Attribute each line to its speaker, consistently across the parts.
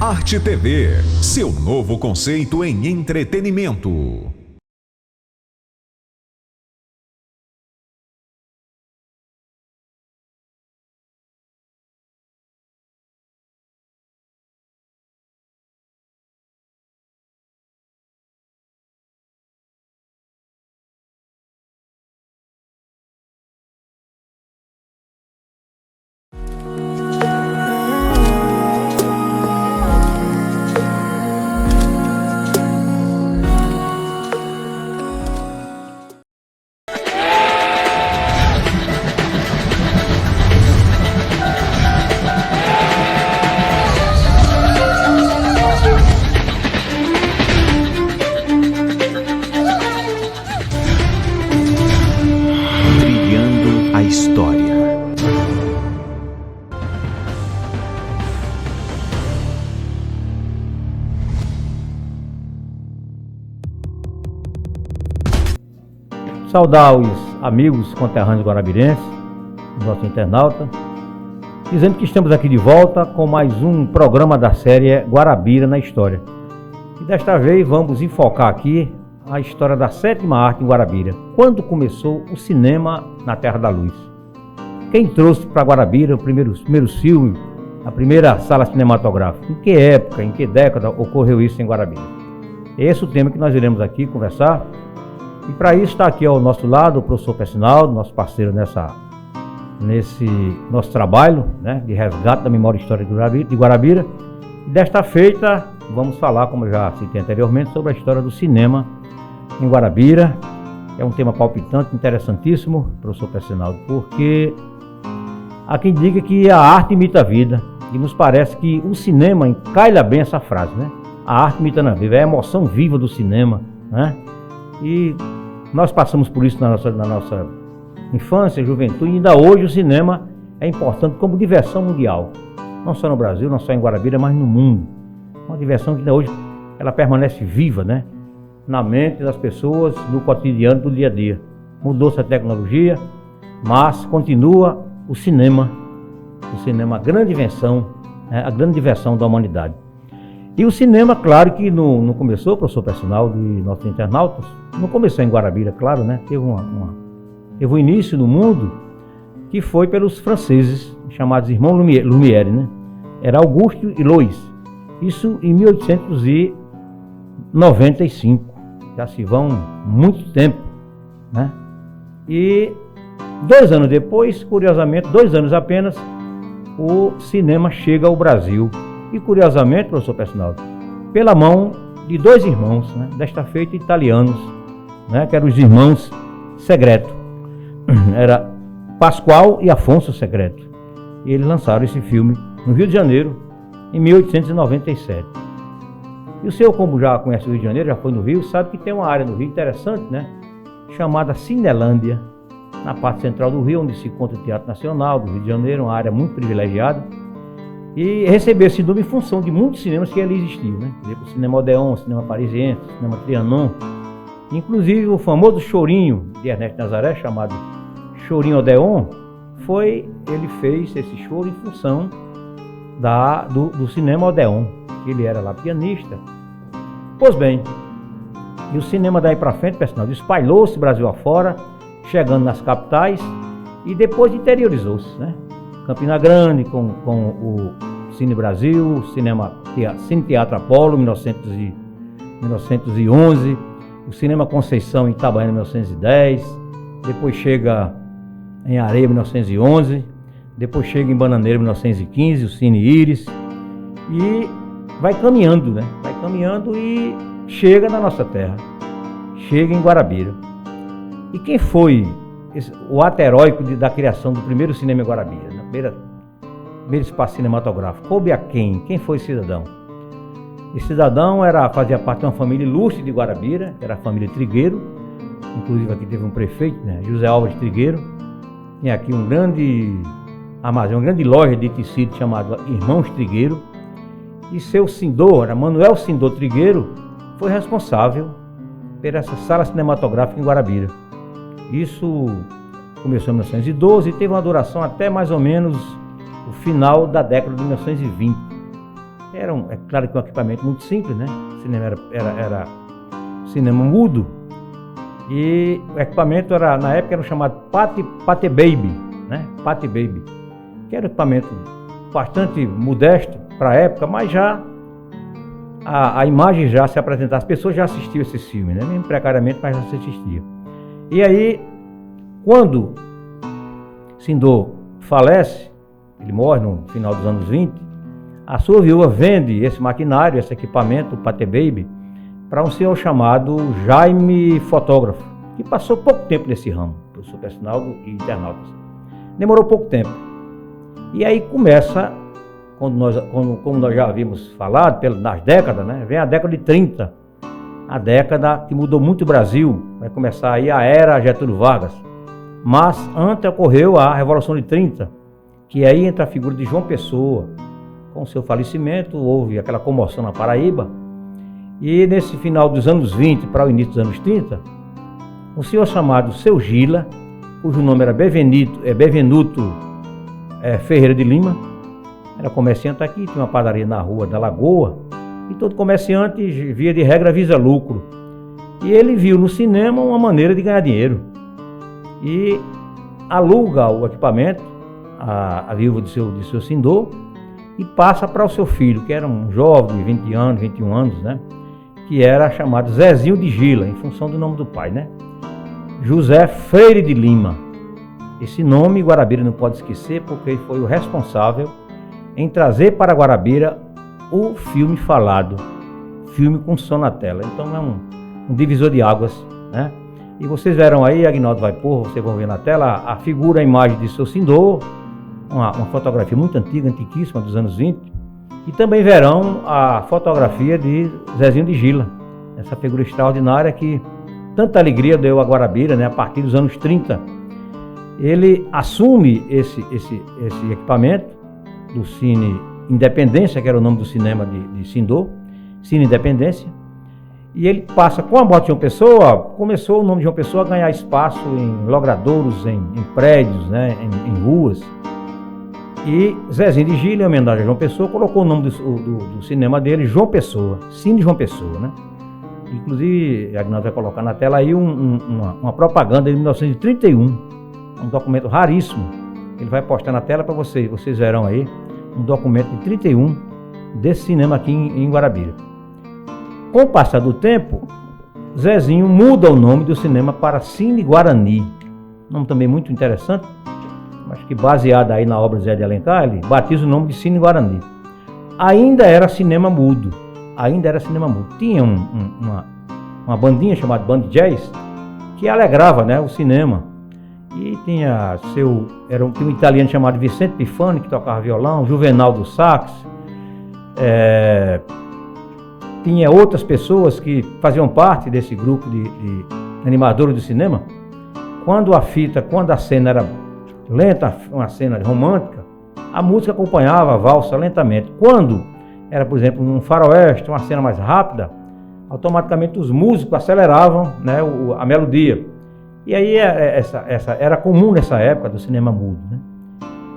Speaker 1: Arte TV, seu novo conceito em entretenimento.
Speaker 2: Brilhando a história.
Speaker 3: Saudar os amigos conterrâneos guarabirenses, nosso internauta, dizendo que estamos aqui de volta com mais um programa da série Guarabira na História. E desta vez vamos enfocar aqui a história da sétima arte em Guarabira, quando começou o cinema na Terra da Luz. Quem trouxe para Guarabira os primeiros filmes, a primeira sala cinematográfica, em que época, em que década ocorreu isso em Guarabira? Esse é o tema que nós iremos aqui conversar. E para isso está aqui ao nosso lado o professor Pessinaldo, nosso parceiro nesse nosso trabalho, né, de resgate da memória histórica de Guarabira. E desta feita vamos falar, como eu já citei anteriormente, sobre a história do cinema em Guarabira. É um tema palpitante, interessantíssimo, professor Pessinaldo, porque há quem diga que a arte imita a vida, e nos parece que o cinema encalha bem essa frase, né? A arte imita a vida, é a emoção viva do cinema, né? E nós passamos por isso na nossa infância, juventude, e ainda hoje o cinema é importante como diversão mundial. Não só no Brasil, não só em Guarabira, mas no mundo. Uma diversão que ainda hoje ela permanece viva, né? Na mente das pessoas, no cotidiano do dia a dia. Mudou-se a tecnologia, mas continua o cinema. O cinema, a grande invenção, né? A grande diversão da humanidade. E o cinema, claro que não começou, professor Pessinaldo e nossos internautas, não começou em Guarabira, claro, né? Teve um início no mundo que foi pelos franceses, chamados irmãos Lumière, né? Era Auguste e Louis. Isso em 1895. Já se vão muito tempo, né? E 2 anos depois, curiosamente, 2 anos apenas, o cinema chega ao Brasil. E curiosamente, professor Pessinaldo, pela mão de 2 irmãos, né, desta feita italianos, né, que eram os irmãos Segreto. Era Pascoal e Afonso Segreto. E eles lançaram esse filme no Rio de Janeiro, em 1897. E o senhor, como já conhece o Rio de Janeiro, já foi no Rio, sabe que tem uma área no Rio interessante, né, chamada Cinelândia, na parte central do Rio, onde se encontra o Teatro Nacional do Rio de Janeiro, uma área muito privilegiada. E recebeu esse nome em função de muitos cinemas que ali existiam, né? Por exemplo, o Cinema Odeon, o Cinema Parisiense, o Cinema Trianon. Inclusive o famoso chorinho de Ernesto Nazaré, chamado Chorinho Odeon, ele fez esse choro em função do Cinema Odeon, que ele era lá pianista. Pois bem, e o cinema daí para frente, pessoal, espalhou-se Brasil afora, chegando nas capitais e depois interiorizou-se, né? Campina Grande com o Cine Brasil, Cine Teatro Apolo, 1911, o Cinema Conceição em Itabaiana, 1910, depois chega em Areia, 1911, depois chega em Bananeira, 1915, o Cine Íris, e vai caminhando, né? Vai caminhando e chega na nossa terra, chega em Guarabira. E quem foi o ato heróico da criação do primeiro cinema em Guarabira, né? Primeiro espaço cinematográfico? Coube a quem? Quem foi esse cidadão? Esse cidadão fazia parte de uma família ilustre de Guarabira, era a família Trigueiro. Inclusive aqui teve um prefeito, né? José Álvares Trigueiro. Tem aqui uma grande loja de tecido chamada Irmãos Trigueiro. E seu Sindor, era Manuel Sindor Trigueiro, foi responsável por essa sala cinematográfica em Guarabira. Isso começou em 1912 e teve uma duração até mais ou menos o final da década de 1920. É claro que um equipamento muito simples, né? O cinema era cinema mudo. E o equipamento na época era chamado Pate Baby, né? Pate Baby. Que era um equipamento bastante modesto para a época, mas já a imagem já se apresentava, as pessoas já assistiam esses filmes, né? Mesmo precariamente, mas já se assistia. E aí, quando Sindor falece, ele morre no final dos anos 20, a sua viúva vende esse maquinário, esse equipamento, o Pate Baby, para um senhor chamado Jaime Fotógrafo, que passou pouco tempo nesse ramo, professor personal e internautas. Demorou pouco tempo. E aí começa, como nós já havíamos falado, nas décadas, né? Vem a década de 30, a década que mudou muito o Brasil, vai começar aí a era Getúlio Vargas. Mas antes ocorreu a Revolução de 30, que aí entra a figura de João Pessoa. Com seu falecimento, houve aquela comoção na Paraíba, e nesse final dos anos 20 para o início dos anos 30, um senhor chamado Seu Gila, cujo nome era Bevenuto Ferreira de Lima, era comerciante aqui, tinha uma padaria na rua da Lagoa, e todo comerciante, via de regra, visa lucro. E ele viu no cinema uma maneira de ganhar dinheiro. E aluga o equipamento, a viúva de seu Sindor, e passa para o seu filho, que era um jovem de 20 anos, 21 anos, né? Que era chamado Zezinho de Gila, em função do nome do pai, né? José Freire de Lima. Esse nome Guarabira não pode esquecer, porque ele foi o responsável em trazer para Guarabira o filme falado, filme com som na tela. Então é um divisor de águas, né? E vocês verão aí, Agnaldo vai pôr, vocês vão ver na tela a figura, a imagem de seu Sindor, uma fotografia muito antiga, antiquíssima, dos anos 20, e também verão a fotografia de Zezinho de Gila, essa figura extraordinária que tanta alegria deu a Guarabira, né, a partir dos anos 30. Ele assume esse equipamento do Cine Independência, que era o nome do cinema de Sindor, Cine Independência, e ele passa, com a morte de João Pessoa, começou o nome de João Pessoa a ganhar espaço em logradouros, em prédios, né, em ruas. E Zezinho de Gila, em homenagem a João Pessoa, colocou o nome do cinema dele, João Pessoa, Cine João Pessoa, né? Inclusive, Agnaldo vai colocar na tela aí uma propaganda de 1931, um documento raríssimo. Ele vai postar na tela para vocês verão aí, um documento de 31 desse cinema aqui em Guarabira. Com o passar do tempo, Zezinho muda o nome do cinema para Cine Guarani, nome também muito interessante, acho que baseado aí na obra de Zé de Alencar, ele batiza o nome de Cine Guarani. Ainda era cinema mudo. Tinha uma bandinha chamada Band Jazz, que alegrava, né, o cinema. E tinha um italiano chamado Vicente Pifani, que tocava violão, Juvenal do sax. Tinha outras pessoas que faziam parte desse grupo de animadores do cinema. Quando a cena era lenta, uma cena romântica, a música acompanhava a valsa lentamente. Quando era, por exemplo, um faroeste, uma cena mais rápida, automaticamente os músicos aceleravam, né, a melodia. E aí era comum nessa época do cinema mudo, né?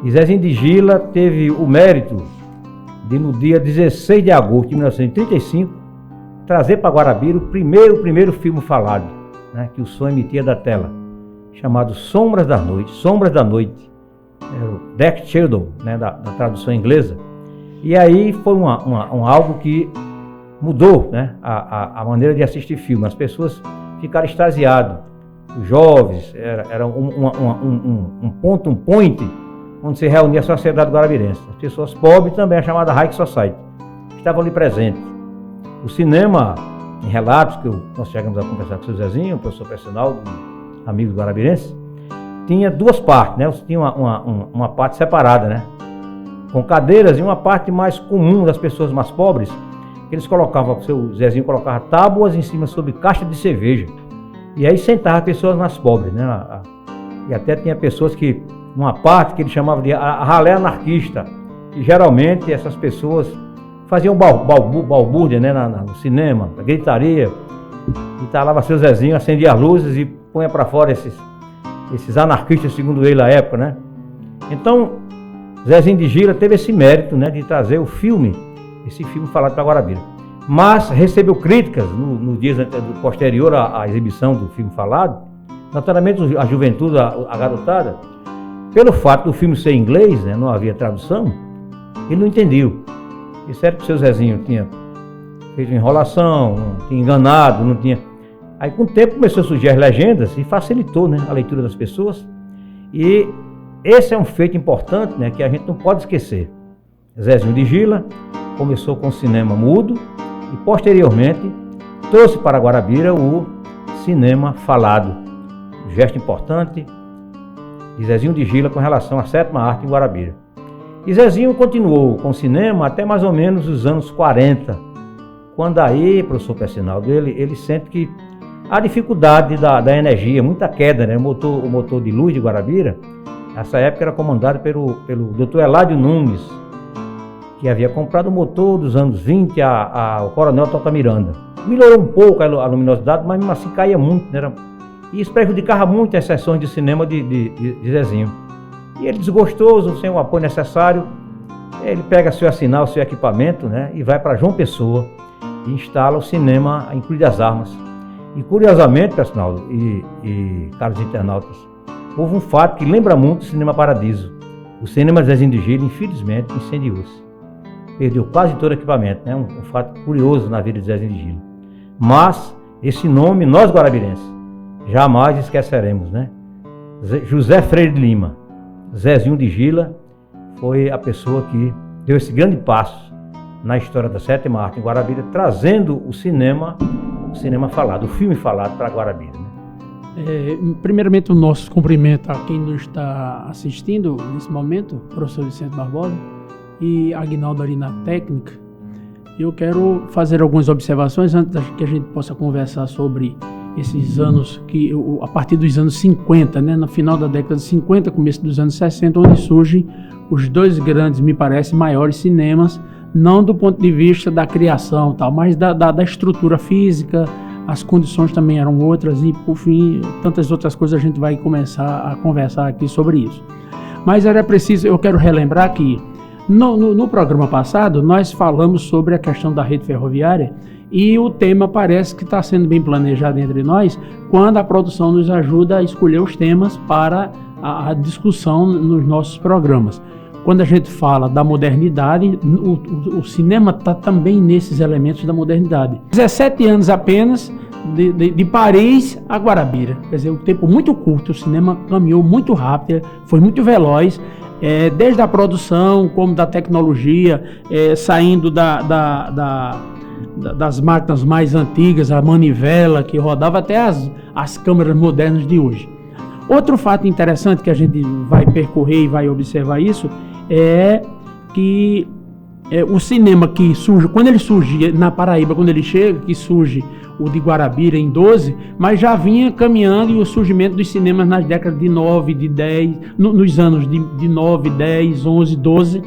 Speaker 3: E Zezinho de Gila teve o mérito de, no dia 16 de agosto de 1935, trazer para Guarabira o primeiro filme falado, né, que o som emitia da tela, chamado Sombras da Noite, era o Jack Sheldon, né, da tradução inglesa. E aí foi algo que mudou, né, a maneira de assistir filme. As pessoas ficaram extasiadas, os jovens, era um point onde se reunia a sociedade guarabirense. As pessoas pobres também, a chamada High Society, estavam ali presentes. O cinema, em relatos que nós chegamos a conversar com o seu Zezinho, professor personal, amigo guarabirense, tinha duas partes, né? Tinha uma parte separada, né, com cadeiras, e uma parte mais comum das pessoas mais pobres. Eles colocavam, o seu Zezinho colocava tábuas em cima sobre caixa de cerveja, e aí sentava pessoas mais pobres, né? E até tinha pessoas que, uma parte que ele chamava de a ralé anarquista, que geralmente essas pessoas faziam balbúrdia, né, no cinema, gritaria, e tá lá seu Zezinho, acendia as luzes e punha para fora esses anarquistas, segundo ele, à época, né? Então, Zezinho de Gila teve esse mérito, né, de trazer o filme esse filme falado para Guarabira. Mas recebeu críticas no dia posterior à exibição do filme falado, naturalmente a juventude, a garotada, pelo fato do filme ser em inglês, né, não havia tradução, ele não entendeu. Disseram que o seu Zezinho tinha feito enrolação, não tinha enganado, não tinha... Aí com o tempo começou a surgir as legendas e facilitou, né, a leitura das pessoas. E esse é um feito importante, né, que a gente não pode esquecer. Zezinho de Gila começou com o cinema mudo e posteriormente trouxe para Guarabira o cinema falado. Um gesto importante de Zezinho de Gila com relação à sétima arte em Guarabira. E Zezinho continuou com o cinema até mais ou menos os anos 40, quando aí, professor Pessinaldo, ele sente que a dificuldade da energia, muita queda, né? O motor de luz de Guarabira, nessa época era comandado pelo Dr. Eládio Nunes, que havia comprado o motor dos anos 20 ao Coronel Tota Miranda. Melhorou um pouco a luminosidade, mas mesmo assim caía muito, né? E isso prejudicava muito as sessões de cinema de Zezinho. E ele, desgostoso, sem o apoio necessário, ele pega seu assinal, seu equipamento, né? E vai para João Pessoa e instala o cinema em Cruz das Armas. E curiosamente, pessoal e caros internautas, houve um fato que lembra muito o Cinema Paradiso. O cinema Zezinho de Gila, infelizmente, incendiou-se. Perdeu quase todo o equipamento, né? Um fato curioso na vida de Zezinho de Gila. Mas esse nome, nós guarabirenses, jamais esqueceremos, né? José Freire de Lima, Zezinho de Gila, foi a pessoa que deu esse grande passo na história da sétima arte em Guarabira, trazendo o cinema falado, o filme falado para Guarabira, né?
Speaker 4: Primeiramente, o nosso cumprimento a quem nos está assistindo nesse momento, professor Vicente Barbosa e Aguinaldo ali na técnica. Eu quero fazer algumas observações antes que a gente possa conversar sobre esses anos, a partir dos anos 50, né, no final da década de 50, começo dos anos 60, onde surgem os dois grandes, me parece, maiores cinemas, não do ponto de vista da criação, tal, mas da estrutura física. As condições também eram outras e, por fim, tantas outras coisas a gente vai começar a conversar aqui sobre isso. Mas era preciso, eu quero relembrar que no programa passado nós falamos sobre a questão da rede ferroviária e o tema parece que está sendo bem planejado entre nós quando a produção nos ajuda a escolher os temas para a discussão nos nossos programas. Quando a gente fala da modernidade, o cinema está também nesses elementos da modernidade. 17 anos apenas de Paris a Guarabira, quer dizer, um tempo muito curto, o cinema caminhou muito rápido, foi muito veloz, desde a produção como da tecnologia, saindo das máquinas mais antigas, a manivela que rodava, até as câmeras modernas de hoje. Outro fato interessante que a gente vai percorrer e vai observar isso é que o cinema que surge, quando ele surge na Paraíba, quando ele chega, que surge o de Guarabira em 12, mas já vinha caminhando e o surgimento dos cinemas nas décadas de 9, de 10, nos anos de 9, 10, 11, 12,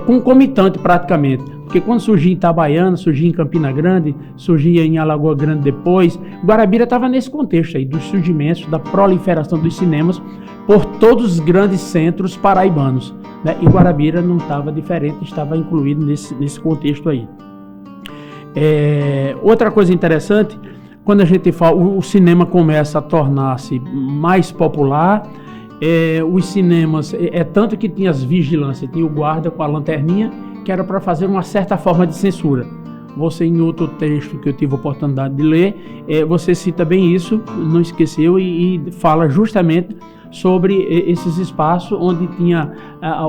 Speaker 4: concomitante praticamente. Porque quando surgia em Itabaiana, surgia em Campina Grande, surgia em Alagoa Grande depois, Guarabira estava nesse contexto aí, dos surgimentos, da proliferação dos cinemas por todos os grandes centros paraibanos, né? E Guarabira não estava diferente, estava incluído nesse contexto aí. Outra coisa interessante, quando a gente fala, o cinema começa a tornar-se mais popular, os cinemas, tanto que tinha as vigilâncias, tinha o guarda com a lanterninha, que era para fazer uma certa forma de censura. Você, em outro texto que eu tive a oportunidade de ler, você cita bem isso, não esqueceu, e fala justamente sobre esses espaços onde tinha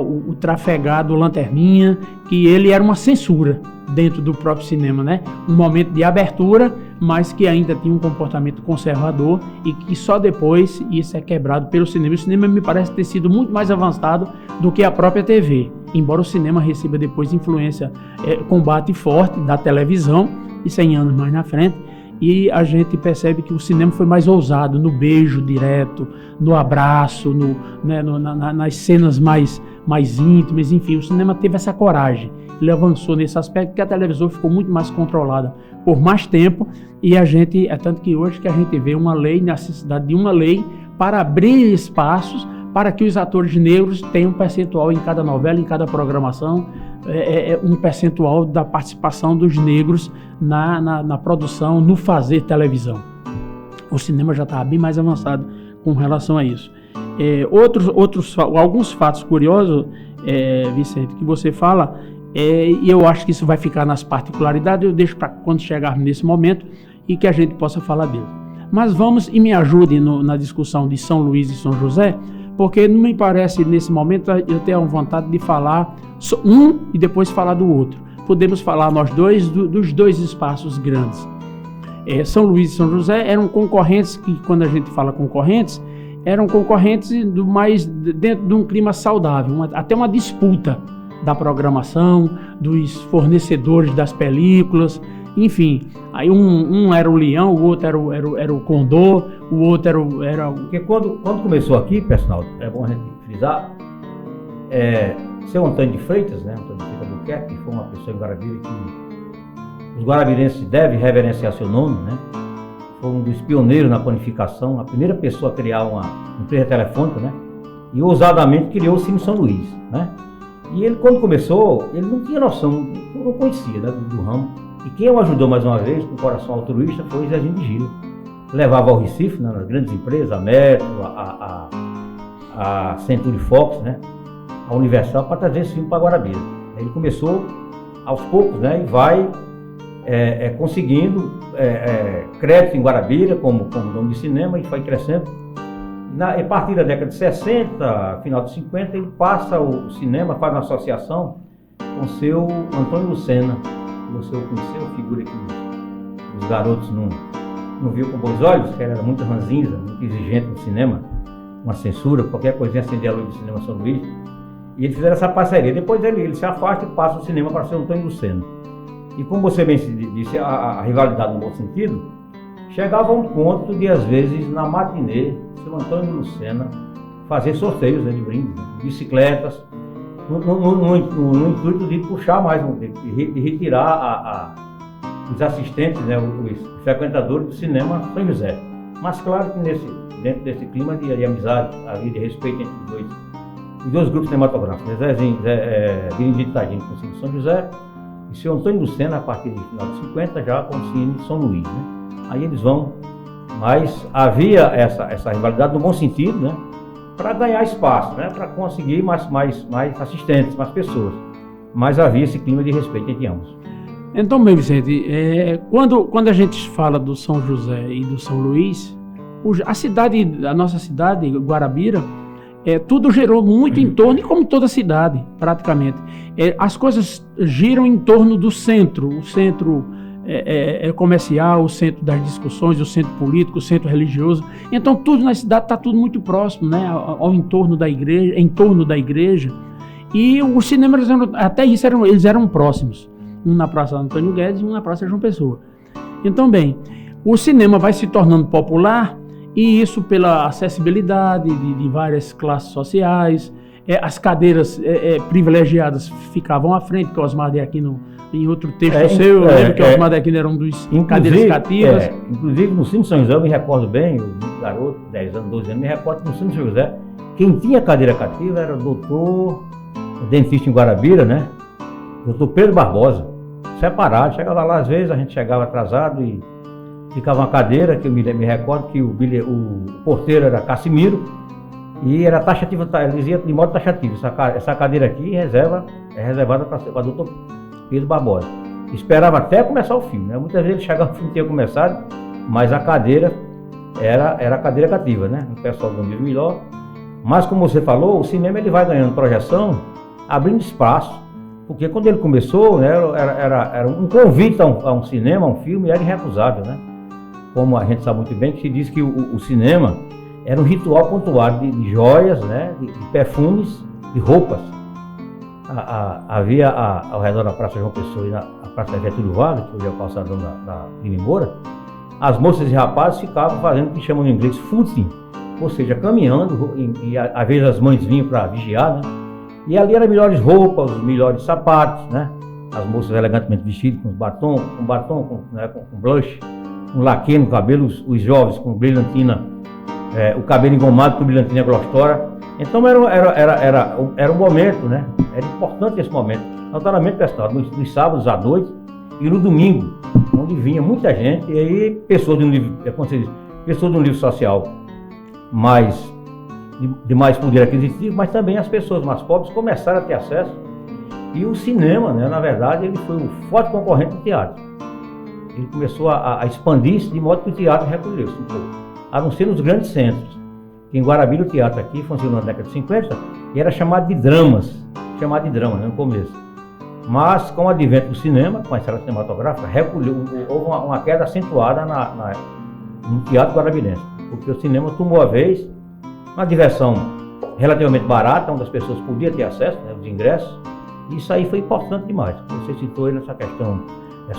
Speaker 4: o trafegado lanterninha, que ele era uma censura dentro do próprio cinema, né? Um momento de abertura, mas que ainda tinha um comportamento conservador e que só depois isso é quebrado pelo cinema. O cinema me parece ter sido muito mais avançado do que a própria TV, embora o cinema receba depois influência, combate forte da televisão, e 100 anos mais na frente, e a gente percebe que o cinema foi mais ousado no beijo direto, no abraço, nas cenas mais íntimas, enfim, o cinema teve essa coragem. Ele avançou nesse aspecto, porque a televisão ficou muito mais controlada por mais tempo, e tanto que hoje que a gente vê uma lei, necessidade de uma lei para abrir espaços para que os atores negros tenham um percentual em cada novela, em cada programação, um percentual da participação dos negros na produção, no fazer televisão. O cinema já estava bem mais avançado com relação a isso. Alguns fatos curiosos, Vicente, que você fala, e eu acho que isso vai ficar nas particularidades, eu deixo para quando chegarmos nesse momento e que a gente possa falar dele. Mas vamos e me ajude na discussão de São Luís e São José, porque não me parece nesse momento eu ter a vontade de falar um e depois falar do outro. Podemos falar nós dois dos dois espaços grandes. São Luís e São José eram concorrentes que, quando a gente fala concorrentes, eram concorrentes dentro de um clima saudável, até uma disputa da programação, dos fornecedores das películas, enfim. Aí um era o leão, o outro era o condor, o outro era o...
Speaker 3: Porque quando começou aqui, pessoal, é bom a gente frisar, seu Antônio de Freitas, né, Antônio de Freitas Albuquerque, que foi uma pessoa em Guarabira que os guarabirenses devem reverenciar seu nome, né? Foi um dos pioneiros na panificação, a primeira pessoa a criar uma empresa telefônica, né? E ousadamente criou o Cine São Luís, né? E ele, quando começou, ele não tinha noção, não conhecia, né, do ramo. E quem o ajudou mais uma vez, com o coração altruísta, foi o Zezinho de Gil. Levava ao Recife, né, nas grandes empresas, a Metro, a Century Fox, né, a Universal, para trazer esse filme para Guarabira. Ele começou aos poucos, né, e vai conseguindo crédito em Guarabira como dono de cinema, e foi crescendo. A partir da década de 60, final de 50, ele passa o cinema, faz uma associação com o seu Antônio Lucena. Você o conheceu, figura que os garotos não viu com bons olhos, que era muito ranzinza, muito exigente no cinema, uma censura, qualquer coisinha acendia a luz do cinema São Luís. E eles fizeram essa parceria. Depois ele se afasta e passa o cinema para o seu Antônio Lucena. E como você bem disse, a rivalidade no bom sentido, chegava a um ponto de, às vezes, na matinê, seu Antônio Lucena fazer sorteios, né, de brindes, né, de bicicletas, no intuito de puxar mais, de retirar os assistentes, né, os frequentadores do cinema São José. Mas claro que dentro desse clima de amizade, ali de respeito entre os dois grupos cinematográficos, Benedito Tadinho com o Cine São José e seu Antônio Lucena, a partir do final de 50, já com o Cine São Luís, né? Aí eles vão, mas havia essa rivalidade no bom sentido, né? Para ganhar espaço, né? Para conseguir mais assistentes, mais pessoas. Mas havia esse clima de respeito entre ambos.
Speaker 4: Então, bem, Vicente, quando a gente fala do São José e do São Luís, a nossa cidade, Guarabira, tudo gerou muito em torno, e como toda cidade, praticamente. As coisas giram em torno do centro, o centro comercial, o centro das discussões, o centro político, o centro religioso. Então tudo na cidade está tudo muito próximo, né, ao entorno da igreja, em torno da igreja. E os cinemas, até isso, eles eram próximos. Um na Praça Antônio Guedes e um na Praça João Pessoa. Então, bem, o cinema vai se tornando popular, e isso pela acessibilidade de várias classes sociais. As cadeiras privilegiadas ficavam à frente, que o Osmar de Aquino, em outro texto seu, eu lembro que o Osmar de Aquino era um dos cadeiras cativas.
Speaker 3: Inclusive no Cine São José, eu me recordo bem, eu garoto, 10 anos, 12 anos, me recordo que no Cine São José, quem tinha cadeira cativa era o doutor, dentista em Guarabira, né? Doutor Pedro Barbosa, separado. Chegava lá, às vezes, a gente chegava atrasado e ficava uma cadeira, que eu me recordo que o porteiro era Cassimiro, e era taxativa, ele dizia de modo taxativo, essa cadeira aqui é reservada para o doutor Pedro Barbosa. Esperava até começar o filme, né? Muitas vezes ele chegava, o filme tinha começado, mas a cadeira era a cadeira cativa, né? O pessoal do nível melhor. Mas como você falou, o cinema ele vai ganhando projeção, abrindo espaço, porque quando ele começou, né, era um convite a um cinema, a um filme, era irrecusável, né? Como a gente sabe muito bem, que se diz que o cinema era um ritual pontuado de joias, né, de perfumes, de roupas. Havia ao redor da Praça João Pessoa e na Praça Getúlio Vargas, que hoje é o calçadão da Lima Moura, as moças e rapazes ficavam fazendo o que chamam em inglês footing, ou seja, caminhando, e às vezes as mães vinham para vigiar, né? E ali eram melhores roupas, os melhores sapatos, né? As moças elegantemente vestidas com batom, com blush, com laque no cabelo, os jovens com brilhantina, o cabelo engomado com brilhantina glostora. Então era um momento, né? Era importante esse momento. Notadamente, pessoal, nos sábados à noite e no domingo, onde vinha muita gente, e aí pessoas de um nível social de mais poder aquisitivo, mas também as pessoas mais pobres começaram a ter acesso. E o cinema, né, na verdade, ele foi um forte concorrente do teatro. Ele começou a expandir-se de modo que o teatro recolheu-se um pouco, a não ser nos grandes centros. Em Guarabira, o teatro aqui funcionou na década de 50 e era chamado de drama, né, no começo. Mas com o advento do cinema, com a estrada cinematográfica, houve uma queda acentuada no teatro guarabirense, porque o cinema tomou a vez, uma diversão relativamente barata, onde as pessoas podiam ter acesso, né, os ingressos. Isso aí foi importante demais. Você citou aí nessa questão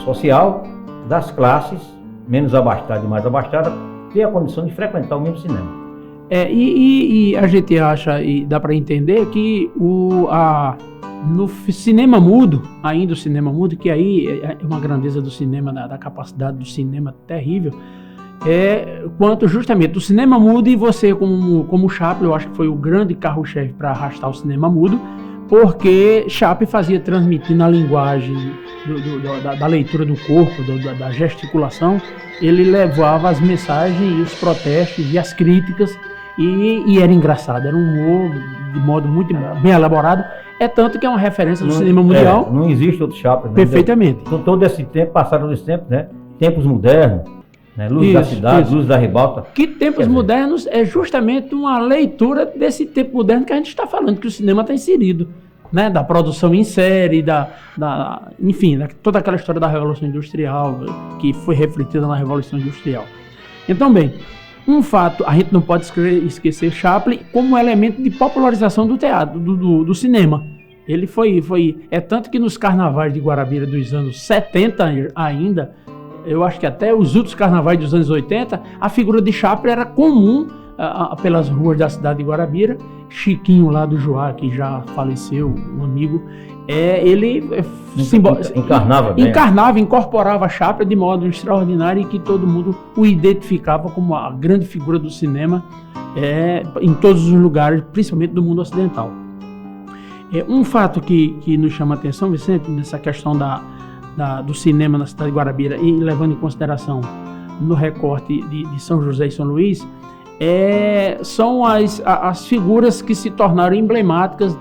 Speaker 3: social, das classes menos abastadas e mais abastadas, ter a condição de frequentar o mesmo cinema.
Speaker 4: E a gente acha, e dá para entender, que no cinema mudo, ainda o cinema mudo, que aí é uma grandeza do cinema, da capacidade do cinema terrível, quanto justamente do cinema mudo, e você como Chaplin, eu acho que foi o grande carro-chefe para arrastar o cinema mudo, porque Chaplin fazia transmitir na linguagem da leitura do corpo, da gesticulação, ele levava as mensagens e os protestos e as críticas, e era engraçado, era um humor de modo muito bem elaborado, tanto que é uma referência do cinema mundial.
Speaker 3: Não existe outro Chaplin.
Speaker 4: Perfeitamente.
Speaker 3: Então, todo esse tempo, passaram esse tempo, né? Tempos modernos, né? Luz da cidade, Luz da Ribalta.
Speaker 4: Que tempos modernos é justamente uma leitura desse tempo moderno que a gente está falando, que o cinema está inserido, né? Da produção em série, enfim, toda aquela história da Revolução Industrial, que foi refletida na Revolução Industrial. Então, bem, um fato, a gente não pode esquecer Chaplin como elemento de popularização do teatro, do cinema. Ele foi tanto que nos carnavais de Guarabira dos anos 70 ainda, eu acho que até os outros carnavais dos anos 80, a figura de Chaplin era comum pelas ruas da cidade de Guarabira. Chiquinho lá do Joá, que já faleceu, um amigo, ele incorporava Chaplin de modo extraordinário, e que todo mundo o identificava como a grande figura do cinema em todos os lugares, principalmente do mundo ocidental. Um fato que nos chama a atenção, Vicente, nessa questão do cinema na cidade de Guarabira, e levando em consideração no recorte de São José e São Luís, são as figuras que se tornaram emblemáticas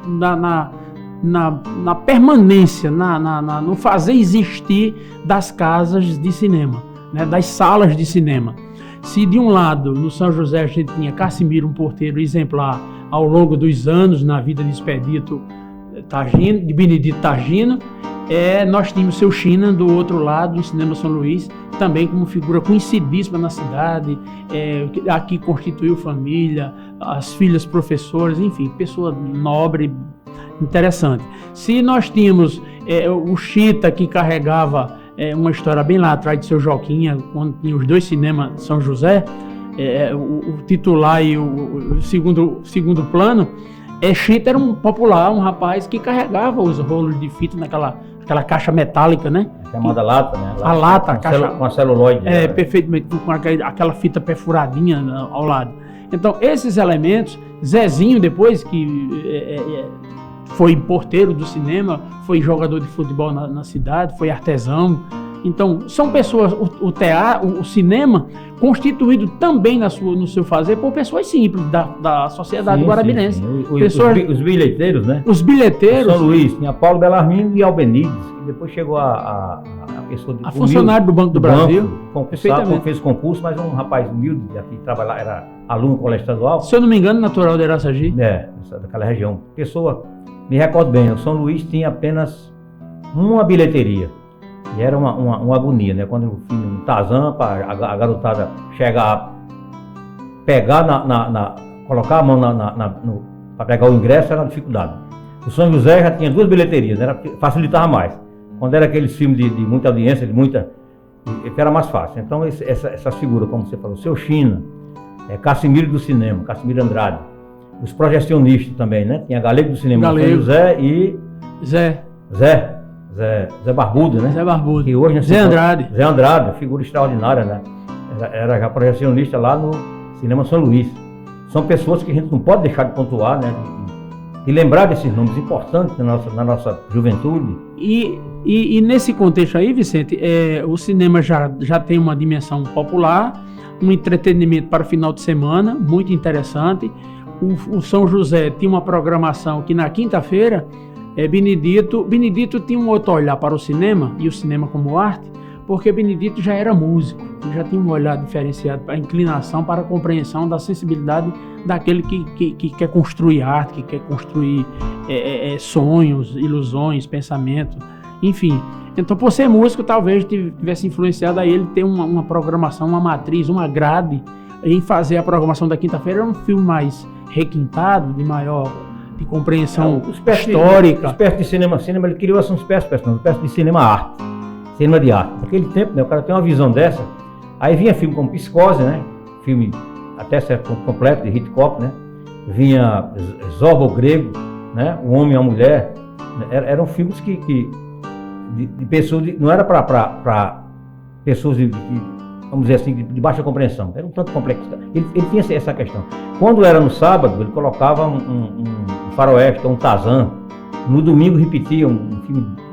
Speaker 4: na permanência, no fazer existir das casas de cinema, né, das salas de cinema. Se de um lado, no São José, a gente tinha Cassimiro, um porteiro exemplar ao longo dos anos na vida de Expedito Targino, de Benedito Targino, nós tínhamos Seu China do outro lado, no Cinema São Luís, também como figura conhecidíssima na cidade, aqui constituiu família, as filhas professoras, enfim, pessoa nobre, interessante. Se nós tínhamos o Chita, que carregava uma história bem lá atrás de Seu Joquinha, quando tinha os dois cinemas de São José, o titular e o segundo plano, Chita era um popular, um rapaz que carregava os rolos de fita naquela caixa metálica, né?
Speaker 3: Chamada lata, né?
Speaker 4: A lata,
Speaker 3: com a celuloide.
Speaker 4: Perfeitamente, com aquela fita perfuradinha ao lado. Então, esses elementos, Zezinho depois, que foi porteiro do cinema, foi jogador de futebol na cidade, foi artesão. Então, são pessoas, o cinema, constituído também no seu fazer por pessoas simples da sociedade guarabirense.
Speaker 3: Os bilheteiros, né?
Speaker 4: Os bilheteiros.
Speaker 3: São Luís, tinha Paulo Belarmino e Albenides, que depois chegou a pessoa de
Speaker 4: funcionário do Banco do Brasil.
Speaker 3: Fez concurso, mas um rapaz humilde, que trabalhava, era aluno do colégio estadual.
Speaker 4: Se eu não me engano, natural de Araçagi.
Speaker 3: Daquela região. Pessoa, me recordo bem, o São Luís tinha apenas uma bilheteria. E era uma agonia, né? Quando o filme Tarzan, a garotada chegar a pegar colocar a mão para pegar o ingresso, era uma dificuldade. O São José já tinha 2 bilheterias, né? Facilitava mais. Quando era aqueles filmes de muita audiência, era mais fácil. Então essas figuras, como você falou, Seu China, Cassimiro do cinema, Cassimiro Andrade, os projecionistas também, né? Tinha Galego do cinema, São José e Zé Barbudo, né?
Speaker 4: Zé Barbudo.
Speaker 3: Que hoje,
Speaker 4: Zé Andrade.
Speaker 3: Zé Andrade, figura extraordinária, né? Era já projecionista lá no Cinema São Luís. são pessoas que a gente não pode deixar de pontuar, né? E lembrar desses nomes importantes na nossa juventude.
Speaker 4: E nesse contexto aí, Vicente, o cinema já tem uma dimensão popular, um entretenimento para o final de semana, muito interessante. O São José tinha uma programação que na quinta-feira, Benedito tinha um outro olhar para o cinema, e o cinema como arte, porque Benedito já era músico, já tinha um olhar diferenciado para a inclinação, para a compreensão da sensibilidade daquele que quer construir arte, que quer construir sonhos, ilusões, pensamentos, enfim. Então, por ser músico, talvez tivesse influenciado a ele ter uma programação, uma matriz, uma grade, em fazer a programação da quinta-feira. Era um filme mais requintado, de compreensão histórica.
Speaker 3: Uma espécie de cinema, ele criou uma espécie de cinema de arte. Naquele tempo, né, o cara tem uma visão dessa, aí vinha filme como Psicose, né, filme até certo ponto completo, de Hitchcock, né, vinha Zorba o Grego, né, O Homem e a Mulher, eram filmes de pessoas, não era para pessoas vamos dizer assim, de baixa compreensão, era um tanto complexo. Ele tinha essa questão. Quando era no sábado, ele colocava um faroeste, um Tarzan. No domingo repetia um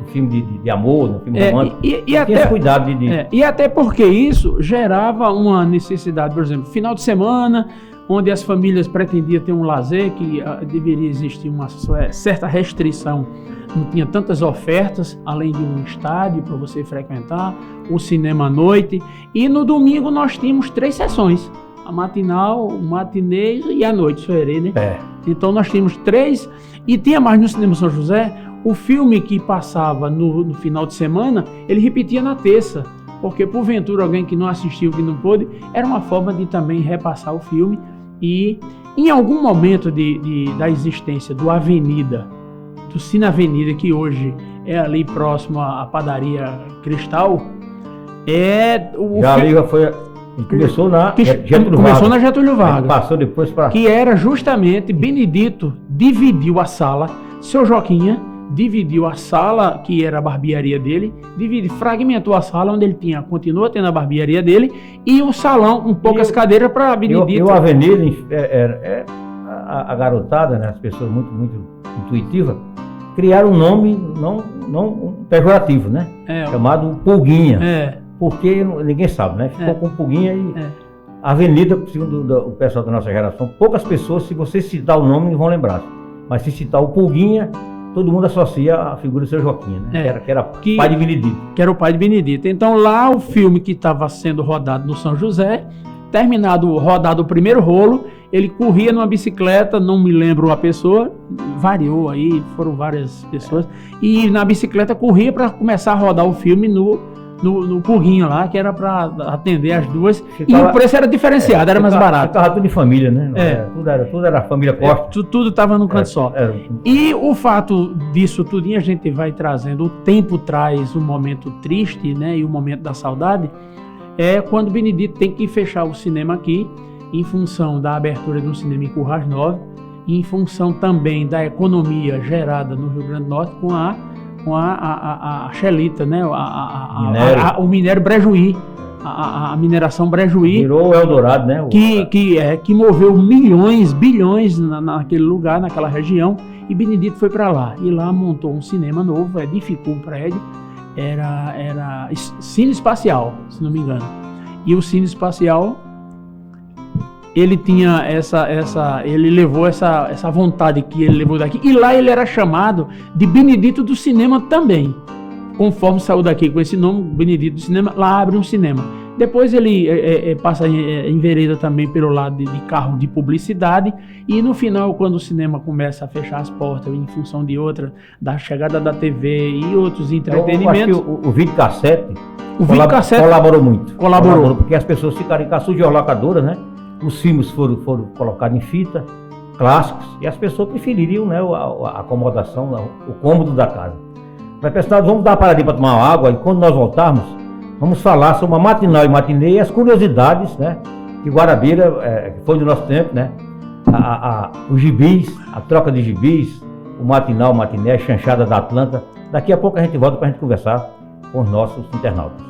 Speaker 3: filme de amor, um filme romântico.
Speaker 4: E até
Speaker 3: esse cuidado
Speaker 4: e até porque isso gerava uma necessidade, por exemplo, final de semana, onde as famílias pretendiam ter um lazer, que deveria existir uma certa restrição, não tinha tantas ofertas, além de um estádio para você frequentar, o cinema à noite, e no domingo nós tínhamos 3 sessões, a matinal, o matinê e a noite, soirée, né? Então nós tínhamos 3, e tinha mais no Cinema São José, o filme que passava no final de semana, ele repetia na terça, porque porventura alguém que não assistiu, que não pôde, era uma forma de também repassar o filme. E em algum momento da existência do Avenida, do Cine Avenida, que hoje é ali próximo à padaria Cristal,
Speaker 3: começou na
Speaker 4: Getúlio Vargas.
Speaker 3: Passou depois para...
Speaker 4: Que era justamente, Benedito dividiu a sala, seu Joquinha dividiu a sala, que era a barbearia dele, fragmentou a sala onde ele continua tendo a barbearia dele, e o salão com poucas cadeiras para Benedito.
Speaker 3: E o Avenida, a garotada, né, as pessoas muito, muito intuitivas, criaram um nome não pejorativo, né? Chamado Pulguinha. Porque ninguém sabe, né? Ficou com Pulguinha e... A Avenida, segundo o pessoal da nossa geração, poucas pessoas, se você citar o nome, não vão lembrar. Mas se citar o Pulguinha, todo mundo associa a figura do seu Joquinha, né? Que era pai de Benedito.
Speaker 4: Que era o pai de Benedito. Então lá o filme que estava sendo rodado no São José, rodado o primeiro rolo, ele corria numa bicicleta, não me lembro a pessoa, variou aí, foram várias pessoas, e na bicicleta corria para começar a rodar o filme no Pulguinho lá, que era para atender as duas, e o preço era diferenciado, era mais barato.
Speaker 3: Ficava tudo de família, né? Tudo era família Costa.
Speaker 4: Tudo estava num canto só. E o fato disso tudinho, a gente vai trazendo, o tempo traz um momento triste, né? E o momento da saudade, é quando Benedito tem que fechar o cinema aqui, em função da abertura de um cinema em Currais Novos, e em função também da economia gerada no Rio Grande do Norte com a Xelita, né? O minério Brejuí, a mineração Brejuí.
Speaker 3: Virou o Eldorado, né?
Speaker 4: Que moveu milhões, bilhões naquele lugar, naquela região, e Benedito foi para lá. E lá montou um cinema novo, edificou um prédio, era Cine Espacial, se não me engano. E o Cine Espacial, ele tinha ele levou essa vontade que ele levou daqui, e lá ele era chamado de Benedito do Cinema também. Conforme saiu daqui com esse nome, Benedito do Cinema, lá abre um cinema. Depois ele passa em vereda também pelo lado de carro de publicidade, e no final, quando o cinema começa a fechar as portas em função de da chegada da TV e outros entretenimentos...
Speaker 3: Eu acho que o videocassete
Speaker 4: colaborou,
Speaker 3: porque as pessoas ficaram em casa de locadora, né? Os filmes foram colocados em fita, clássicos, e as pessoas prefeririam, né, a acomodação, o cômodo da casa. Mas, pessoal, vamos dar uma paradinha para tomar uma água, e quando nós voltarmos, vamos falar sobre uma matinal e matinê e as curiosidades, né, que Guarabira, que foi do nosso tempo, né, os gibis, a troca de gibis, o matinal, o matiné, a chanchada da Atlanta. Daqui a pouco a gente volta para a gente conversar com os nossos internautas.